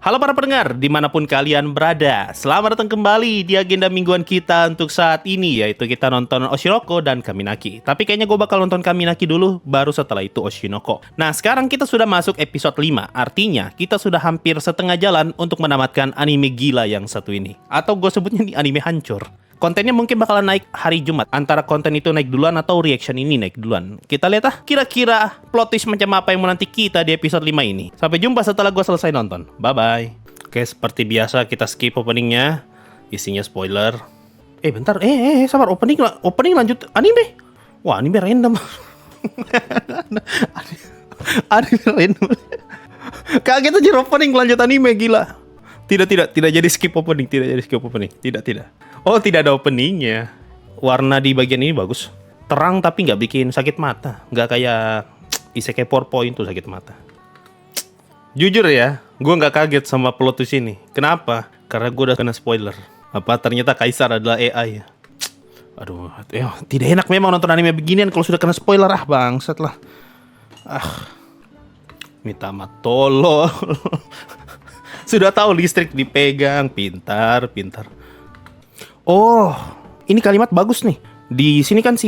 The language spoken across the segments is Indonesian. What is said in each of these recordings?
Halo para pendengar, dimanapun kalian berada. Selamat datang kembali di agenda mingguan kita untuk saat ini, yaitu kita nonton Oshinoko dan Kaminaki. Tapi kayaknya gue bakal nonton Kaminaki dulu, baru setelah itu Oshinoko. Nah, sekarang kita sudah masuk episode 5. Artinya, kita sudah hampir setengah jalan untuk menamatkan anime gila yang satu ini. Atau gue sebutnya nih anime hancur. Kontennya mungkin bakalan naik hari Jumat. Antara konten itu naik duluan atau reaction ini naik duluan. Kita lihat kira-kira plot twist macam apa yang menanti kita di episode 5 ini. Sampai jumpa setelah gue selesai nonton. Bye-bye. Oke, seperti biasa kita skip openingnya. Isinya spoiler. Bentar. Sabar. Opening lanjut anime. Wah, anime random. Anime random. Kaget aja opening lanjut anime, gila. Tidak jadi skip opening. Tidak. Oh, tidak ada openingnya. Warna di bagian ini bagus. Terang tapi nggak bikin sakit mata. Nggak kayak Isekai 4 tuh sakit mata. Jujur ya, gue nggak kaget sama plot twist ini. Kenapa? Karena gue udah kena spoiler. Apa ternyata Kaisar adalah AI. Aduh, tidak enak memang nonton anime beginian kalau sudah kena spoiler. Bangsat lah. Minta tolol. Sudah tahu listrik dipegang. Pintar. Oh, ini kalimat bagus nih. Di sini kan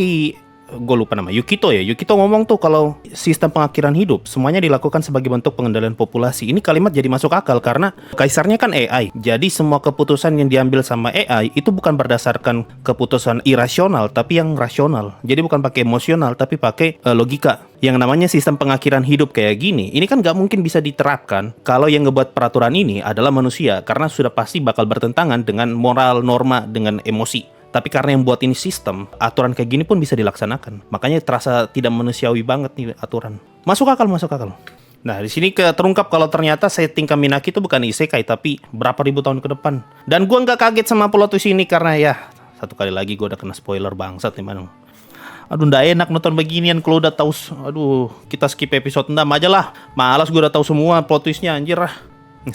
gue lupa nama, Yukito ya. Yukito ngomong tuh kalau sistem pengakhiran hidup semuanya dilakukan sebagai bentuk pengendalian populasi. Ini kalimat jadi masuk akal karena kaisarnya kan AI. Jadi semua keputusan yang diambil sama AI itu bukan berdasarkan keputusan irasional tapi yang rasional. Jadi bukan pakai emosional tapi pakai logika. Yang namanya sistem pengakhiran hidup kayak gini, ini kan nggak mungkin bisa diterapkan kalau yang ngebuat peraturan ini adalah manusia, karena sudah pasti bakal bertentangan dengan moral, norma, dengan emosi. Tapi karena yang buat ini sistem, aturan kayak gini pun bisa dilaksanakan. Makanya terasa tidak manusiawi banget nih aturan. Masuk akal. Nah, di sini terungkap kalau ternyata setting Kaminaki itu bukan isekai, tapi berapa ribu tahun ke depan. Dan gue nggak kaget sama plot twist ini karena ya, satu kali lagi gue udah kena spoiler bangsat nih mana. Aduh, nggak enak nonton beginian kalau udah tahu. Aduh, kita skip episode 6 aja lah. Malas gue udah tahu semua plot twistnya, anjir lah.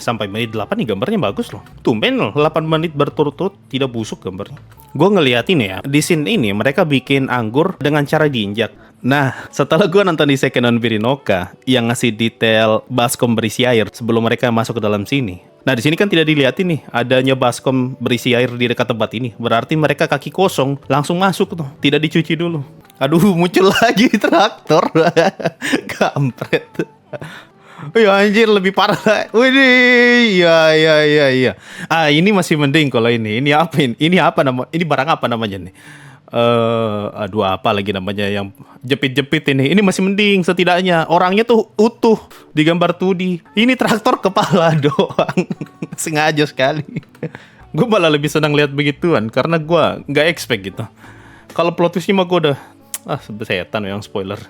Sampai menit 8 nih gambarnya bagus loh. Tumben loh, 8 menit berturut-turut tidak busuk gambarnya. Gue ngeliatin ya, di scene ini mereka bikin anggur dengan cara diinjak. Nah, setelah gue nonton di Isekai no Virinoka yang ngasih detail baskom berisi air sebelum mereka masuk ke dalam sini. Nah, di sini kan tidak dilihatin nih adanya baskom berisi air di dekat tempat ini. Berarti mereka kaki kosong langsung masuk tuh, tidak dicuci dulu. Aduh, muncul lagi traktor. Kampret. Ya anjir, lebih parah. Widih, iya. Ini masih mending kalau ini. Ini apa ini? Ini apa nama? Ini barang apa namanya nih? Apa lagi namanya yang jepit-jepit ini? Ini masih mending setidaknya. Orangnya tuh utuh di gambar 2D. Ini traktor kepala doang. Sengaja sekali. Gue malah lebih senang lihat begituan karena gue nggak expect gitu. Kalau plot twistnya mah gue udah setan yang spoiler.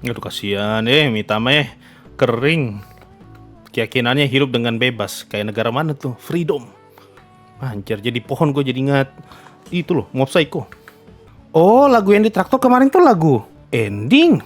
Aduh, kasihan. Mitama kering. Keyakinannya hidup dengan bebas. Kayak negara mana tuh? Freedom. Anjir, jadi pohon gue jadi ingat itu loh, Mob Psycho. Oh, lagu yang di traktor kemarin tuh lagu ending.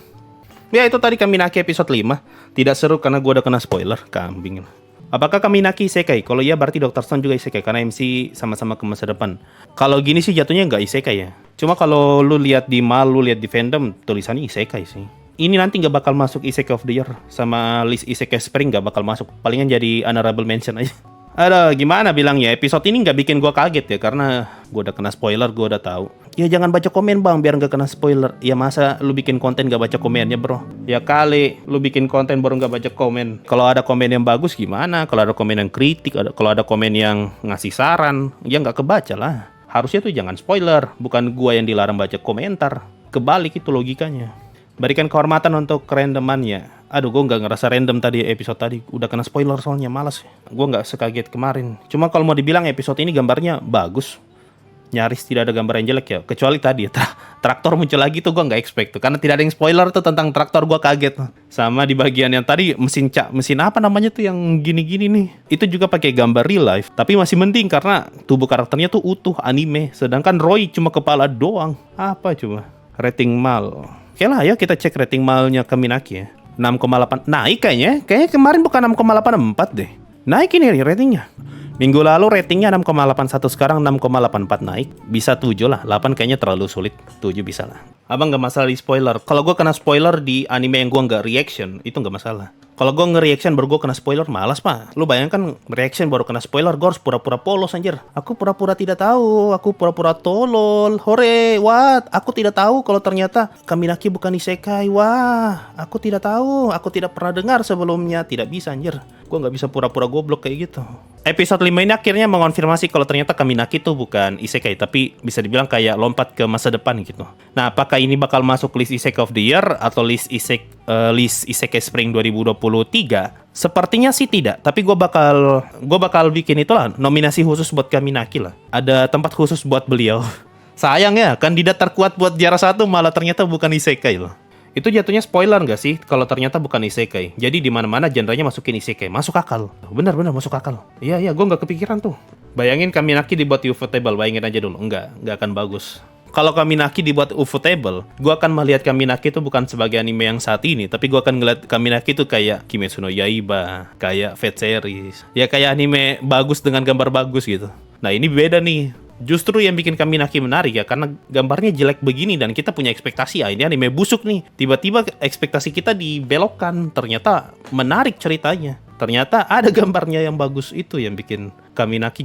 Ya, itu tadi Kaminaki episode 5. Tidak seru karena gue udah kena spoiler. Kambing. Apakah Kaminaki isekai? Kalau iya berarti Dr. Stone juga isekai karena MC sama-sama ke masa depan. Kalau gini sih jatuhnya nggak isekai ya. Cuma kalau lu lihat di mal, lu lihat di fandom, tulisannya isekai sih. Ini nanti nggak bakal masuk Isekai of the Year. Sama list Isekai Spring nggak bakal masuk. Palingan jadi honorable mention aja. Aduh, gimana bilangnya? Episode ini nggak bikin gue kaget ya. Karena gue udah kena spoiler, gue udah tahu. Ya jangan baca komen bang, biar nggak kena spoiler. Ya masa lu bikin konten nggak baca komennya bro? Ya kali lu bikin konten baru nggak baca komen. Kalau ada komen yang bagus gimana? Kalau ada komen yang kritik, kalau ada komen yang ngasih saran, ya nggak kebaca lah. Harusnya tuh jangan spoiler. Bukan gue yang dilarang baca komentar. Kebalik itu logikanya. Berikan kehormatan untuk kerandomannya. Aduh, gue nggak ngerasa random tadi episode tadi. Udah kena spoiler soalnya, malas. Gue nggak sekaget kemarin. Cuma kalau mau dibilang episode ini gambarnya bagus. Nyaris tidak ada gambar yang jelek ya. Kecuali tadi ya, traktor muncul lagi tuh gue nggak expect tuh. Karena tidak ada yang spoiler tuh tentang traktor, gue kaget. Sama di bagian yang tadi mesin apa namanya tuh yang gini-gini nih. Itu juga pakai gambar real life. Tapi masih mending karena tubuh karakternya tuh utuh anime. Sedangkan Roy cuma kepala doang. Apa coba? Rating mal. Oke lah, ya kita cek rating malnya Kaminaki ya. 6,8. Naik kayaknya. Kayaknya kemarin bukan 6,84 deh. Naik ini ratingnya. Minggu lalu ratingnya 6,81, sekarang 6,84 naik. Bisa 7 lah, 8 kayaknya terlalu sulit. 7 bisa lah. Abang gak masalah di spoiler. Kalau gue kena spoiler di anime yang gue gak reaction, itu gak masalah. Kalau gue nge-reaction baru gue kena spoiler, malas pak. Lu bayangkan reaction baru kena spoiler, gue harus pura-pura polos anjir. Aku pura-pura tidak tahu, aku pura-pura tolol. Hore, what? Aku tidak tahu kalau ternyata Kaminaki bukan isekai. Wah, aku tidak tahu, aku tidak pernah dengar sebelumnya. Tidak bisa anjir. Gue nggak bisa pura-pura goblok kayak gitu. Episode 5 ini akhirnya mengonfirmasi kalau ternyata Kaminaki itu bukan isekai, tapi bisa dibilang kayak lompat ke masa depan gitu. Nah, apakah ini bakal masuk list Isekai of the Year atau list Isekai Spring 2023? Sepertinya sih tidak, tapi gue bakal bikin itulah nominasi khusus buat Kaminaki lah. Ada tempat khusus buat beliau. Sayang ya, kandidat terkuat buat juara 1 malah ternyata bukan isekai loh. Itu jatuhnya spoiler nggak sih kalau ternyata bukan isekai? Jadi di mana-mana genrenya masukin isekai, masuk akal. Benar-benar masuk akal. Iya, gue nggak kepikiran tuh. Bayangin Kaminaki dibuat ufotable, bayangin aja dulu. Nggak akan bagus. Kalau Kaminaki dibuat ufotable, gue akan melihat Kaminaki itu bukan sebagai anime yang saat ini, tapi gue akan ngeliat Kaminaki itu kayak Kimetsu no Yaiba, kayak Fate Series, ya kayak anime bagus dengan gambar bagus gitu. Nah ini beda nih. Justru yang bikin Kaminaki menarik ya karena gambarnya jelek begini dan kita punya ekspektasi ini anime busuk nih. Tiba-tiba ekspektasi kita dibelokkan, ternyata menarik ceritanya. Ternyata ada gambarnya yang bagus, itu yang bikin Kaminaki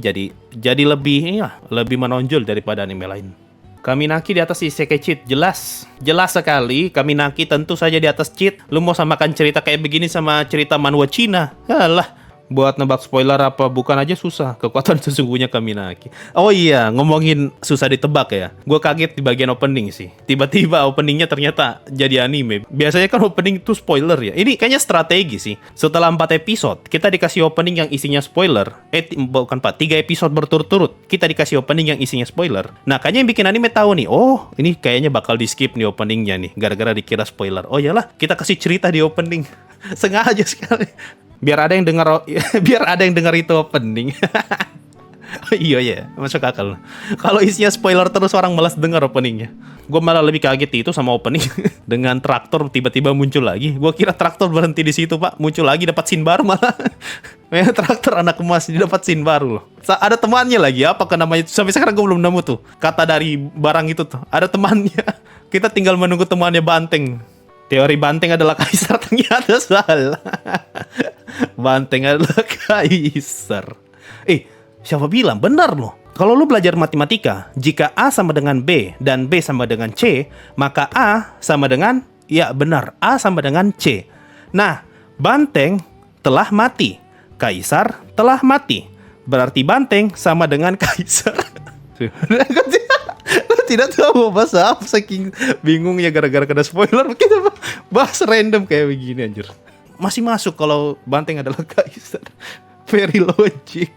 jadi lebih menonjol daripada anime lain. Kaminaki di atas isekai cheat, jelas sekali. Kaminaki tentu saja di atas cheat. Lu mau samakan cerita kayak begini sama cerita manhwa Cina? Alah, buat nebak spoiler apa bukan aja susah. Kekuatan sesungguhnya Kaminaki. Oh iya, ngomongin susah ditebak ya. Gue kaget di bagian opening sih. Tiba-tiba openingnya ternyata jadi anime. Biasanya kan opening itu spoiler ya. Ini kayaknya strategi sih. Setelah 4 episode, kita dikasih opening yang isinya spoiler. Bukan 4, 3 episode berturut-turut kita dikasih opening yang isinya spoiler. Nah, kayaknya yang bikin anime tahu nih. Oh, ini kayaknya bakal di skip nih openingnya nih. Gara-gara dikira spoiler. Oh iyalah, kita kasih cerita di opening. Sengaja sekali. Biar ada yang dengar itu opening. Iya ya, masuk akal. Kalau isinya spoiler terus orang malas dengar openingnya. Gue malah lebih kaget itu sama opening dengan traktor tiba-tiba muncul lagi. Gue kira traktor berhenti di situ pak, muncul lagi dapat scene baru malah. Traktor anak emas dia dapat scene baru loh. Ada temannya lagi, apa namanya? Sampai sekarang gue belum nemu tuh kata dari barang itu tuh. Ada temannya. Kita tinggal menunggu temannya Banteng. Teori Banteng adalah kaisar, ternyata salah. Banteng adalah kaisar. Siapa bilang? Benar loh. Kalau lu belajar matematika, jika A sama dengan B dan B sama dengan C, maka A sama dengan, ya benar, A sama dengan C. Nah, Banteng telah mati, kaisar telah mati. Berarti Banteng sama dengan kaisar. Tidak tahu bahasa apa, saking bingungnya gara-gara kena spoiler. Kita bahas random kayak begini anjir. Masih masuk kalau Banteng adalah kaisar. Very logic.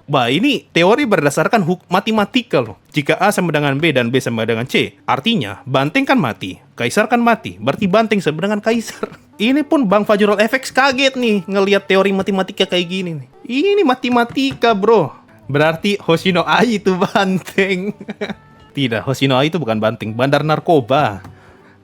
Bah, ini teori berdasarkan matematika loh. Jika A sama dengan B dan B sama dengan C, artinya Banteng kan mati, kaisar kan mati. Berarti Banteng sama dengan kaisar. Ini pun Bang Fajrul FX kaget nih ngelihat teori matematika kayak gini nih. Ini matematika, bro. Berarti Hoshino Ai itu Banteng. Tidak, Hoshino Ai itu bukan Banteng, bandar narkoba.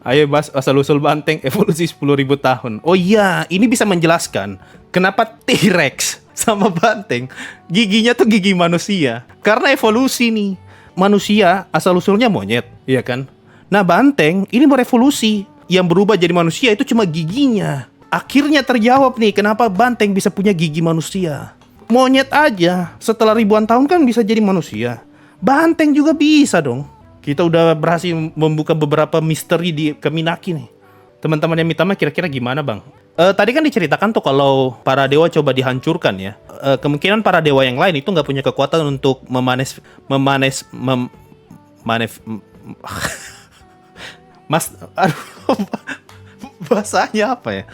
Ayo bahas asal-usul Banteng evolusi 10.000 tahun. Oh iya, ini bisa menjelaskan kenapa T-Rex sama Banteng giginya tuh gigi manusia. Karena evolusi nih. Manusia asal-usulnya monyet, iya kan? Nah, Banteng ini berevolusi. Yang berubah jadi manusia itu cuma giginya. Akhirnya terjawab nih kenapa Banteng bisa punya gigi manusia. Monyet aja setelah ribuan tahun kan bisa jadi manusia. Banteng juga bisa dong. Kita udah berhasil membuka beberapa misteri di Kaminaki nih. Teman-teman yang Mitama kira-kira gimana bang? Tadi kan diceritakan tuh kalau para dewa coba dihancurkan ya. Kemungkinan para dewa yang lain itu nggak punya kekuatan untuk bahasanya apa ya?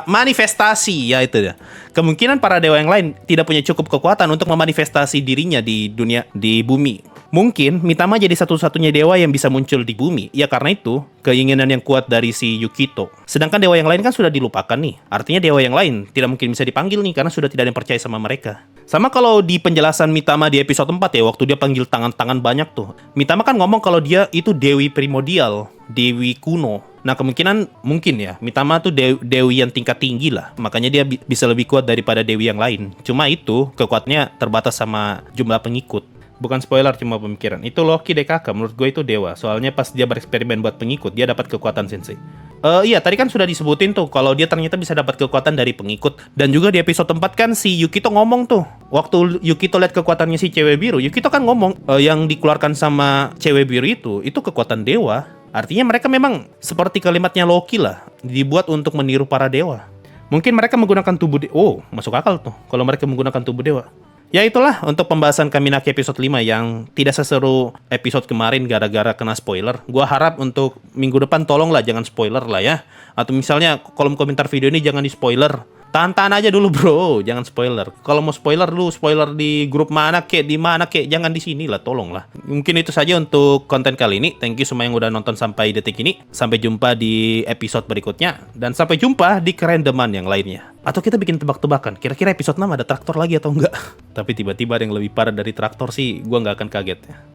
Manifestasi ya itu ya. Kemungkinan para dewa yang lain tidak punya cukup kekuatan untuk memanifestasi dirinya di dunia, di bumi. Mungkin Mitama jadi satu-satunya dewa yang bisa muncul di bumi. Ya karena itu keinginan yang kuat dari si Yukito. Sedangkan dewa yang lain kan sudah dilupakan nih. Artinya dewa yang lain tidak mungkin bisa dipanggil nih karena sudah tidak ada yang percaya sama mereka. Sama kalau di penjelasan Mitama di episode 4 ya, waktu dia panggil tangan-tangan banyak tuh. Mitama kan ngomong kalau dia itu dewi primordial, dewi kuno. Nah kemungkinan mungkin ya Mitama tuh dewi yang tingkat tinggi lah. Makanya dia bisa lebih kuat daripada dewi yang lain. Cuma itu kekuatannya terbatas sama jumlah pengikut. Bukan spoiler, cuma pemikiran. Itu Loki DKK, menurut gue itu dewa. Soalnya pas dia bereksperimen buat pengikut, dia dapat kekuatan sensei. Iya, tadi kan sudah disebutin tuh kalau dia ternyata bisa dapat kekuatan dari pengikut. Dan juga di episode 4 kan si Yukito ngomong tuh. Waktu Yukito lihat kekuatannya si cewek biru, Yukito kan ngomong yang dikeluarkan sama cewek biru itu kekuatan dewa. Artinya mereka memang seperti kalimatnya Loki lah, dibuat untuk meniru para dewa. Mungkin mereka menggunakan tubuh oh, masuk akal tuh kalau mereka menggunakan tubuh dewa. Ya itulah untuk pembahasan Kaminaki episode 5 yang tidak seseru episode kemarin gara-gara kena spoiler. Gua harap untuk minggu depan tolonglah jangan spoiler lah ya. Atau misalnya kolom komentar video ini jangan di spoiler. Tahan-tahan aja dulu bro, jangan spoiler. Kalau mau spoiler lu spoiler di grup mana kek, di mana kek, jangan di sini lah, tolonglah. Mungkin itu saja untuk konten kali ini. Thank you semua yang udah nonton sampai detik ini. Sampai jumpa di episode berikutnya dan sampai jumpa di kerandoman yang lainnya. Atau kita bikin tebak-tebakan, kira-kira episode 6 ada traktor lagi atau enggak? Tapi tiba-tiba ada yang lebih parah dari traktor sih, gua nggak akan kaget ya.